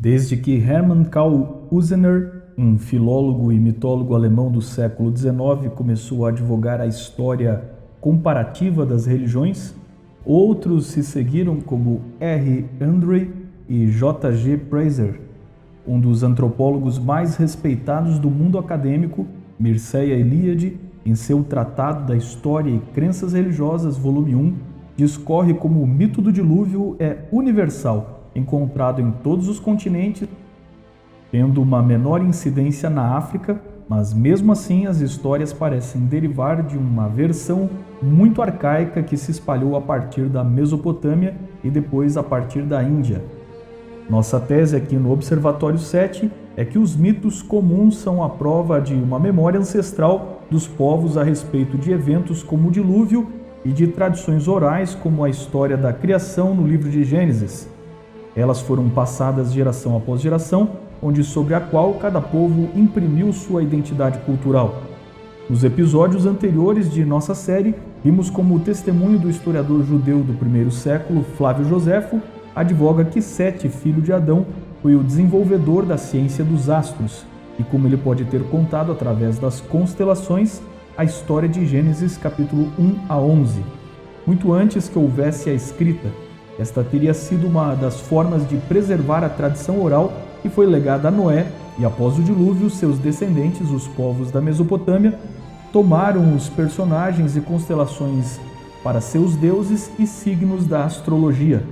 Desde que Hermann Karl Usener, um filólogo e mitólogo alemão do século XIX, começou a advogar a história comparativa das religiões, outros se seguiram como R. Andre e J. G. Fraser. Um dos antropólogos mais respeitados do mundo acadêmico, Mircea Eliade, em seu Tratado da História e Crenças Religiosas, volume 1, discorre como o mito do dilúvio é universal, encontrado em todos os continentes, tendo uma menor incidência na África, mas mesmo assim as histórias parecem derivar de uma versão muito arcaica que se espalhou a partir da Mesopotâmia e depois a partir da Índia. Nossa tese aqui no Observatório 7 é que os mitos comuns são a prova de uma memória ancestral dos povos a respeito de eventos como o dilúvio e de tradições orais como a história da criação no livro de Gênesis. Elas foram passadas geração após geração, onde sobre a qual cada povo imprimiu sua identidade cultural. Nos episódios anteriores de nossa série, vimos como o testemunho do historiador judeu do primeiro século, Flávio Joséfo, advoga que Sete, filho de Adão, foi o desenvolvedor da ciência dos astros e como ele pode ter contado através das constelações a história de Gênesis capítulo 1 a 11. Muito antes que houvesse a escrita, esta teria sido uma das formas de preservar a tradição oral que foi legada a Noé e após o dilúvio seus descendentes, os povos da Mesopotâmia, tomaram os personagens e constelações para seus deuses e signos da astrologia.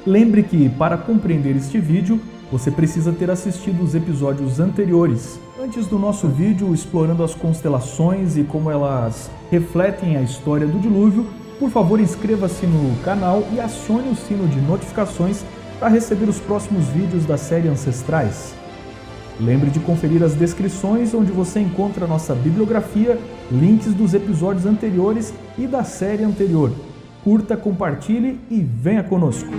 Lembre que, para compreender este vídeo, você precisa ter assistido os episódios anteriores, antes do nosso vídeo explorando as constelações e como elas refletem a história do dilúvio. Por favor, inscreva-se no canal e acione o sino de notificações para receber os próximos vídeos da série Ancestrais. Lembre de conferir as descrições onde você encontra nossa bibliografia, links dos episódios anteriores e da série anterior. Curta, compartilhe e venha conosco!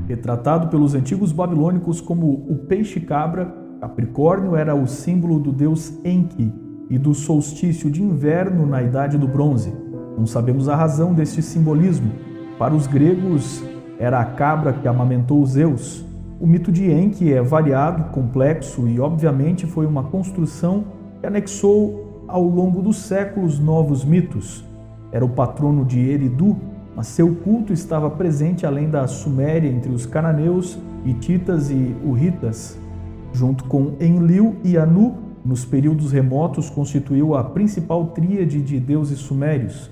Retratado pelos antigos babilônicos como o peixe-cabra, Capricórnio era o símbolo do deus Enki e do solstício de inverno na Idade do Bronze. Não sabemos a razão deste simbolismo. Para os gregos, era a cabra que amamentou Zeus. O mito de Enki é variado, complexo e, obviamente, foi uma construção que anexou ao longo dos séculos novos mitos. Era o patrono de Eridu, mas seu culto estava presente além da Suméria entre os cananeus, hititas e hurritas. Junto com Enlil e Anu, nos períodos remotos constituiu a principal tríade de deuses sumérios.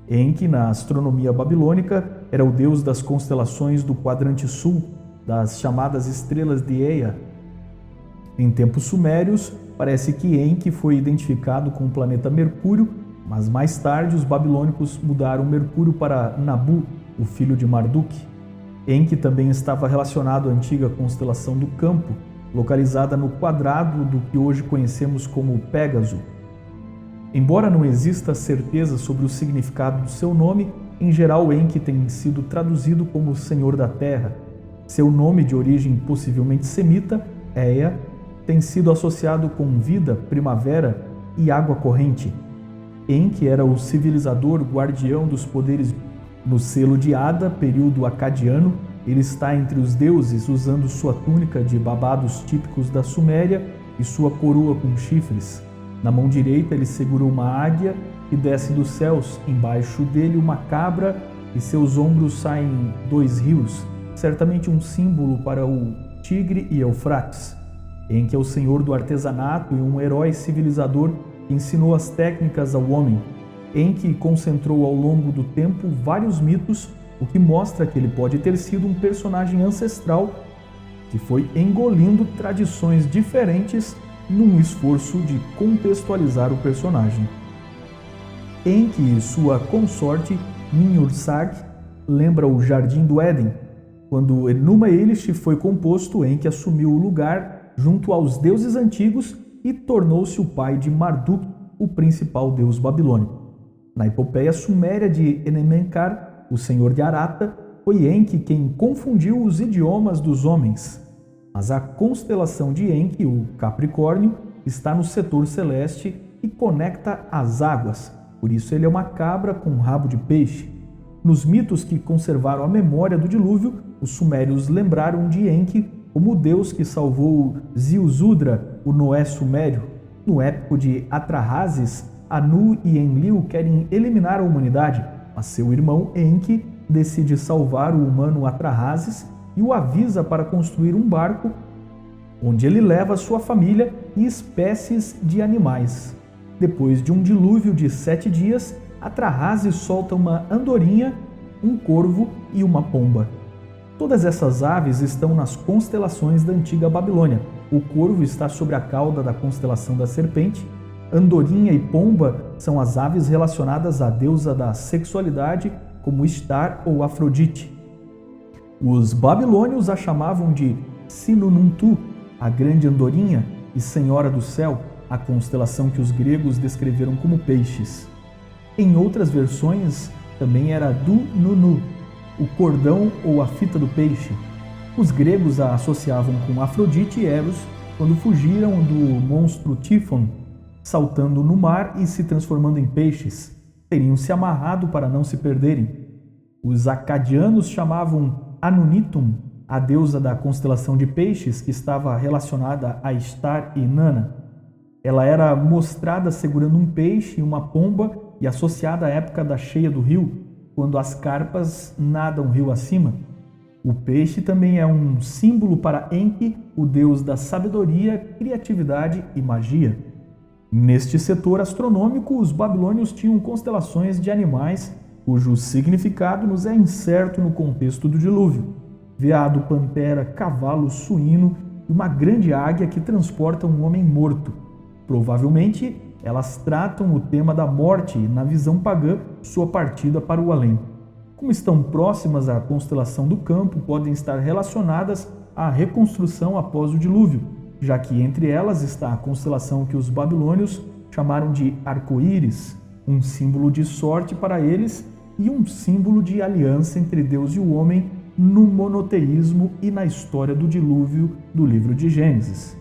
Enki, na astronomia babilônica, era o deus das constelações do quadrante sul, das chamadas estrelas de Ea. Em tempos sumérios, parece que Enki foi identificado com o planeta Mercúrio, mas mais tarde os babilônicos mudaram Mercúrio para Nabu, o filho de Marduk. Enki também estava relacionado à antiga constelação do Campo, localizada no quadrado do que hoje conhecemos como Pégaso. Embora não exista certeza sobre o significado do seu nome, em geral Enki tem sido traduzido como Senhor da Terra. Seu nome, de origem possivelmente semita, Ea, tem sido associado com vida, primavera e água corrente. Enki era o civilizador guardião dos poderes. No selo de Ada, período acadiano, ele está entre os deuses usando sua túnica de babados típicos da Suméria e sua coroa com chifres. Na mão direita ele segura uma águia que desce dos céus, embaixo dele uma cabra e seus ombros saem 2 rios, certamente um símbolo para o Tigre e Eufrates. Enki é o senhor do artesanato e um herói civilizador que ensinou as técnicas ao homem. Enki concentrou ao longo do tempo vários mitos, o que mostra que ele pode ter sido um personagem ancestral que foi engolindo tradições diferentes num esforço de contextualizar o personagem. Enki e sua consorte Ninhursag lembra o Jardim do Éden, quando Enuma Elish foi composto, Enki assumiu o lugar junto aos deuses antigos e tornou-se o pai de Marduk, o principal deus babilônico. Na epopeia suméria de Enemenkar, o senhor de Arata, foi Enki quem confundiu os idiomas dos homens. Mas a constelação de Enki, o Capricórnio, está no setor celeste e conecta as águas. Por isso ele é uma cabra com rabo de peixe. Nos mitos que conservaram a memória do dilúvio, os sumérios lembraram de Enki como o deus que salvou Ziusudra, o Noé sumério. No épico de Atrahasis, Anu e Enlil querem eliminar a humanidade, mas seu irmão Enki decide salvar o humano Atrahasis e o avisa para construir um barco onde ele leva sua família e espécies de animais. Depois de um dilúvio de 7 dias, Atrahasis solta uma andorinha, um corvo e uma pomba. Todas essas aves estão nas constelações da antiga Babilônia. O corvo está sobre a cauda da constelação da serpente. Andorinha e pomba são as aves relacionadas à deusa da sexualidade, como Ishtar ou Afrodite. Os babilônios a chamavam de Sinununtu, a grande andorinha, e Senhora do Céu, a constelação que os gregos descreveram como peixes. Em outras versões, também era Du-Nunu, o cordão ou a fita do peixe. Os gregos a associavam com Afrodite e Eros quando fugiram do monstro Tífon, saltando no mar e se transformando em peixes. Teriam se amarrado para não se perderem. Os acadianos chamavam Anunitum, a deusa da constelação de peixes que estava relacionada a Ishtar e Inanna. Ela era mostrada segurando um peixe e uma pomba e associada à época da cheia do rio, quando as carpas nadam rio acima. O peixe também é um símbolo para Enki, o deus da sabedoria, criatividade e magia. Neste setor astronômico, os babilônios tinham constelações de animais cujo significado nos é incerto no contexto do dilúvio. Veado, pantera, cavalo, suíno e uma grande águia que transporta um homem morto. Provavelmente, elas tratam o tema da morte e, na visão pagã, sua partida para o além. Como estão próximas à constelação do campo, podem estar relacionadas à reconstrução após o dilúvio, já que entre elas está a constelação que os babilônios chamaram de arco-íris, um símbolo de sorte para eles e um símbolo de aliança entre Deus e o homem no monoteísmo e na história do dilúvio do livro de Gênesis.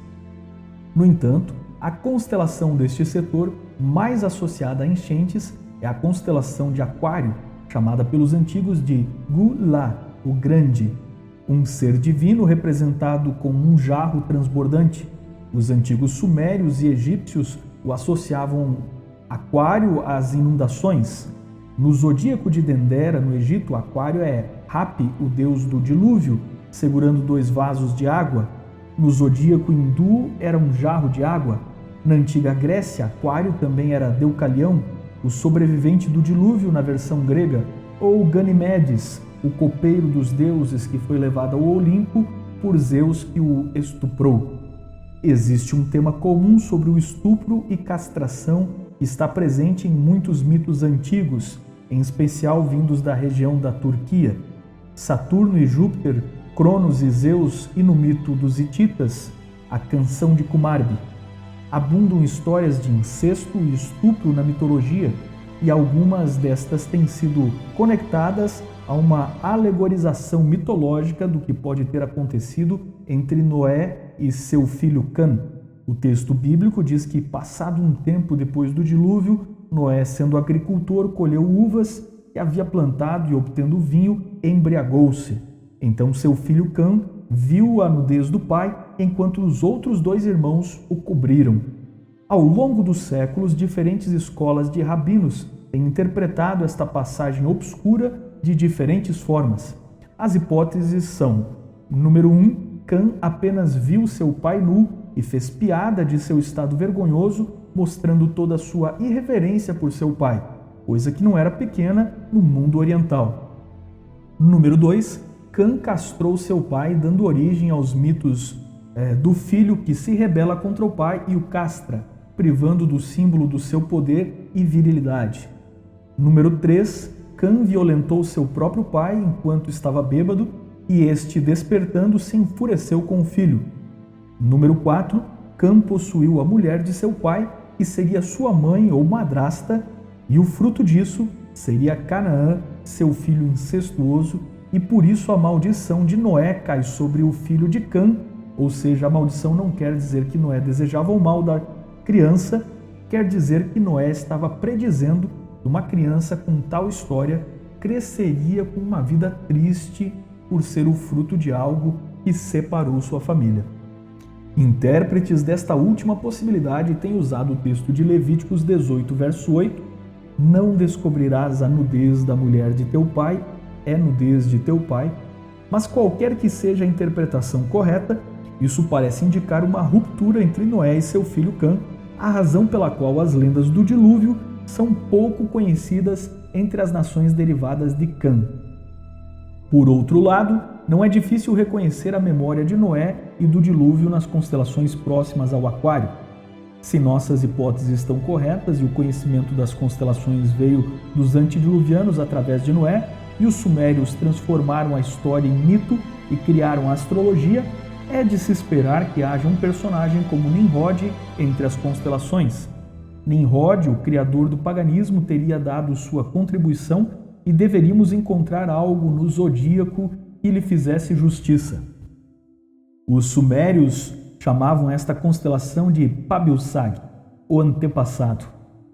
No entanto, a constelação deste setor mais associada a enchentes é a constelação de Aquário, chamada pelos antigos de Gu-La, o Grande, um ser divino representado com um jarro transbordante. Os antigos sumérios e egípcios o associavam Aquário às inundações. No zodíaco de Dendera, no Egito, Aquário é Hapi, o deus do dilúvio, segurando 2 vasos de água. No zodíaco hindu era um jarro de água. Na antiga Grécia, Aquário também era Deucalião, o sobrevivente do dilúvio na versão grega, ou Ganimedes, o copeiro dos deuses que foi levado ao Olimpo por Zeus que o estuprou. Existe um tema comum sobre o estupro e castração que está presente em muitos mitos antigos, em especial vindos da região da Turquia. Saturno e Júpiter, Cronos e Zeus e no mito dos hititas, a canção de Kumarbi. Abundam histórias de incesto e estupro na mitologia, e algumas destas têm sido conectadas a uma alegorização mitológica do que pode ter acontecido entre Noé e seu filho Cã. O texto bíblico diz que, passado um tempo depois do dilúvio, Noé, sendo agricultor, colheu uvas que havia plantado e, obtendo vinho, embriagou-se. Então seu filho Cã viu a nudez do pai, enquanto os outros 2 irmãos o cobriram. Ao longo dos séculos, diferentes escolas de rabinos têm interpretado esta passagem obscura de diferentes formas. As hipóteses são: número 1, Cã apenas viu seu pai nu e fez piada de seu estado vergonhoso, mostrando toda a sua irreverência por seu pai, coisa que não era pequena no mundo oriental. Número 2, Cã castrou seu pai, dando origem aos mitos do filho que se rebela contra o pai e o castra, privando do símbolo do seu poder e virilidade. Número 3, Cã violentou seu próprio pai enquanto estava bêbado e este, despertando, se enfureceu com o filho. Número 4. Cã possuiu a mulher de seu pai, que seria sua mãe ou madrasta, e o fruto disso seria Canaã, seu filho incestuoso, e por isso a maldição de Noé cai sobre o filho de Cã, ou seja, a maldição não quer dizer que Noé desejava o mal da criança, quer dizer que Noé estava predizendo que uma criança com tal história cresceria com uma vida triste por ser o fruto de algo que separou sua família. Intérpretes desta última possibilidade têm usado o texto de Levíticos 18, verso 8: não descobrirás a nudez da mulher de teu pai, é nudez de teu pai. Mas qualquer que seja a interpretação correta, isso parece indicar uma ruptura entre Noé e seu filho Cã, a razão pela qual as lendas do dilúvio são pouco conhecidas entre as nações derivadas de Cã. Por outro lado, não é difícil reconhecer a memória de Noé e do dilúvio nas constelações próximas ao Aquário. Se nossas hipóteses estão corretas e o conhecimento das constelações veio dos antediluvianos através de Noé, e os sumérios transformaram a história em mito e criaram a astrologia, é de se esperar que haja um personagem como Nimrod entre as constelações. Nimrod, o criador do paganismo, teria dado sua contribuição e deveríamos encontrar algo no zodíaco que lhe fizesse justiça. Os sumérios chamavam esta constelação de Pabilsag, o antepassado,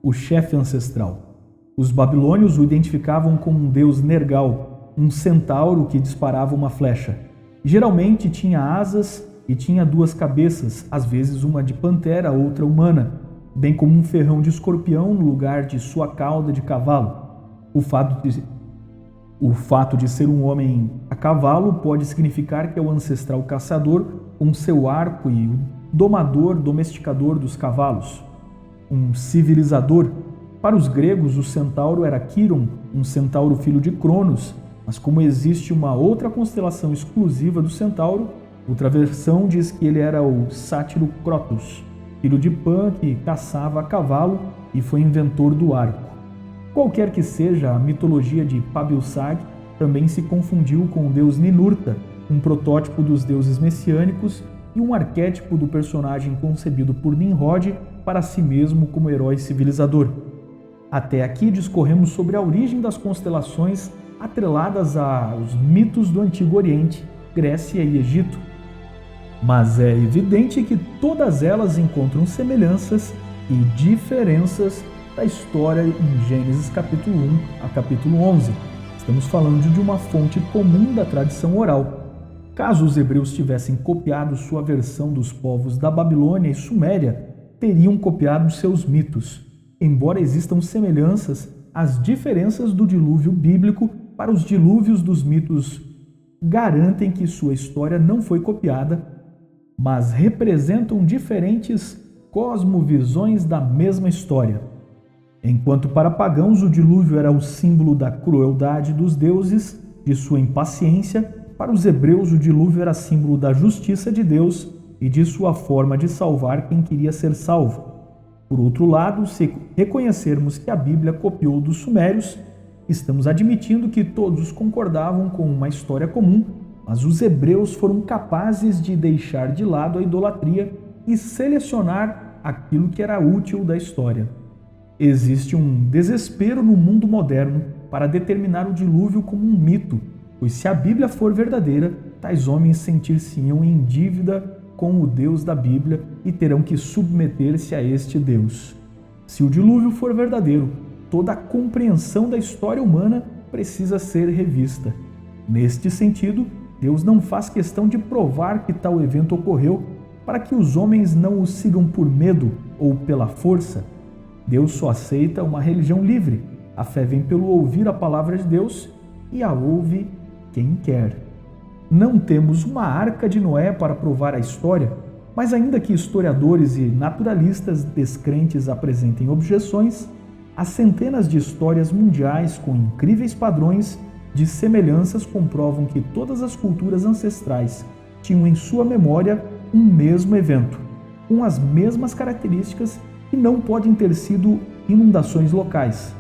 o chefe ancestral. Os babilônios o identificavam como um deus Nergal, um centauro que disparava uma flecha. Geralmente tinha asas e tinha duas cabeças, às vezes uma de pantera, outra humana, bem como um ferrão de escorpião no lugar de sua cauda de cavalo. O fato de ser um homem a cavalo pode significar que é o ancestral caçador com seu arco e o domador, domesticador dos cavalos. Um civilizador. Para os gregos, o centauro era Quiron, um centauro filho de Cronos, mas como existe uma outra constelação exclusiva do centauro, outra versão diz que ele era o sátiro Crotos, filho de Pan, que caçava a cavalo e foi inventor do arco. Qualquer que seja, a mitologia de Pabilsag também se confundiu com o deus Ninurta, um protótipo dos deuses messiânicos e um arquétipo do personagem concebido por Nimrod para si mesmo como herói civilizador. Até aqui discorremos sobre a origem das constelações atreladas aos mitos do Antigo Oriente, Grécia e Egito. Mas é evidente que todas elas encontram semelhanças e diferenças da história em Gênesis capítulo 1 a capítulo 11. Estamos falando de uma fonte comum da tradição oral. Caso os hebreus tivessem copiado sua versão dos povos da Babilônia e Suméria, teriam copiado seus mitos. Embora existam semelhanças, as diferenças do dilúvio bíblico para os dilúvios dos mitos garantem que sua história não foi copiada, mas representam diferentes cosmovisões da mesma história. Enquanto para pagãos o dilúvio era o símbolo da crueldade dos deuses, de sua impaciência, para os hebreus o dilúvio era símbolo da justiça de Deus e de sua forma de salvar quem queria ser salvo. Por outro lado, se reconhecermos que a Bíblia copiou dos sumérios, estamos admitindo que todos concordavam com uma história comum, mas os hebreus foram capazes de deixar de lado a idolatria e selecionar aquilo que era útil da história. Existe um desespero no mundo moderno para determinar o dilúvio como um mito, pois se a Bíblia for verdadeira, tais homens sentir-se-ão em dívida com o Deus da Bíblia e terão que submeter-se a este Deus. Se o dilúvio for verdadeiro, toda a compreensão da história humana precisa ser revista. Neste sentido, Deus não faz questão de provar que tal evento ocorreu para que os homens não o sigam por medo ou pela força. Deus só aceita uma religião livre. A fé vem pelo ouvir a palavra de Deus e a ouve quem quer. Não temos uma arca de Noé para provar a história, mas ainda que historiadores e naturalistas descrentes apresentem objeções, há centenas de histórias mundiais com incríveis padrões de semelhanças comprovam que todas as culturas ancestrais tinham em sua memória um mesmo evento, com as mesmas características que não podem ter sido inundações locais.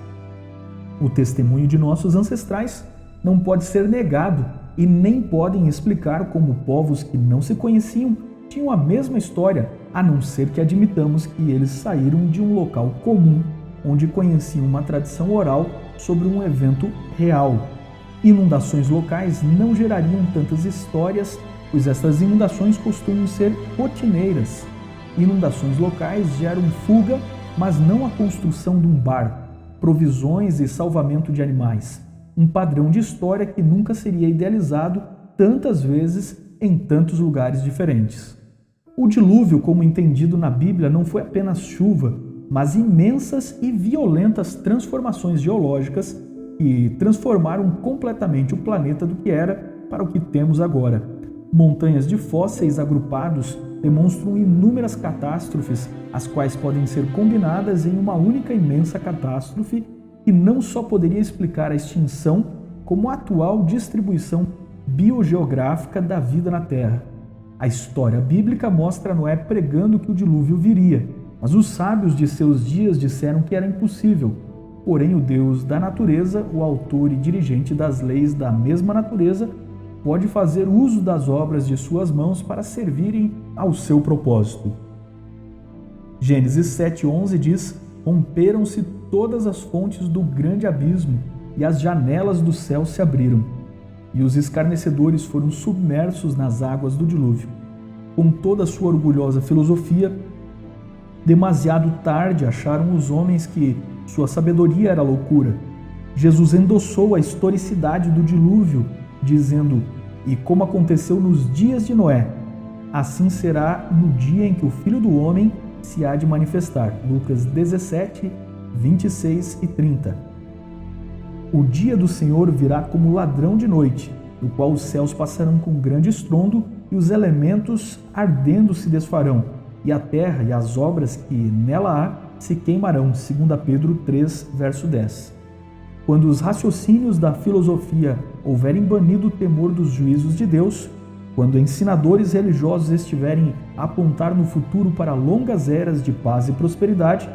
O testemunho de nossos ancestrais não pode ser negado e nem podem explicar como povos que não se conheciam tinham a mesma história, a não ser que admitamos que eles saíram de um local comum, onde conheciam uma tradição oral sobre um evento real. Inundações locais não gerariam tantas histórias, pois estas inundações costumam ser rotineiras. Inundações locais geram fuga, mas não a construção de um barco, provisões e salvamento de animais. Um padrão de história que nunca seria idealizado tantas vezes em tantos lugares diferentes. O dilúvio, como entendido na Bíblia, não foi apenas chuva, mas imensas e violentas transformações geológicas que transformaram completamente o planeta do que era para o que temos agora. Montanhas de fósseis agrupados demonstram inúmeras catástrofes, as quais podem ser combinadas em uma única imensa catástrofe que não só poderia explicar a extinção, como a atual distribuição biogeográfica da vida na Terra. A história bíblica mostra Noé pregando que o dilúvio viria, mas os sábios de seus dias disseram que era impossível. Porém, o Deus da natureza, o autor e dirigente das leis da mesma natureza, pode fazer uso das obras de suas mãos para servirem ao seu propósito. Gênesis 7:11 diz: "Romperam-se todas as fontes do grande abismo, e as janelas do céu se abriram, e os escarnecedores foram submersos nas águas do dilúvio." Com toda a sua orgulhosa filosofia, demasiado tarde acharam os homens que sua sabedoria era loucura. Jesus endossou a historicidade do dilúvio, dizendo: "E como aconteceu nos dias de Noé, assim será no dia em que o Filho do Homem se há de manifestar." Lucas 17, 26 e 30. O dia do Senhor virá como ladrão de noite, no qual os céus passarão com grande estrondo e os elementos ardendo se desfarão, e a terra e as obras que nela há se queimarão. 2 Pedro 3, verso 10. Quando os raciocínios da filosofia houverem banido o temor dos juízos de Deus, quando ensinadores religiosos estiverem a apontar no futuro para longas eras de paz e prosperidade,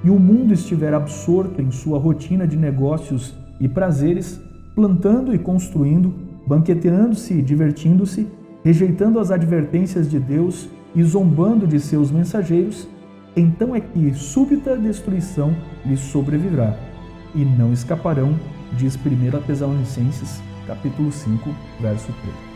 e o mundo estiver absorto em sua rotina de negócios e prazeres, plantando e construindo, banqueteando-se e divertindo-se, rejeitando as advertências de Deus e zombando de seus mensageiros, então é que súbita destruição lhes sobrevirá, e não escaparão, diz 1 Tessalonicenses, capítulo 5, verso 3.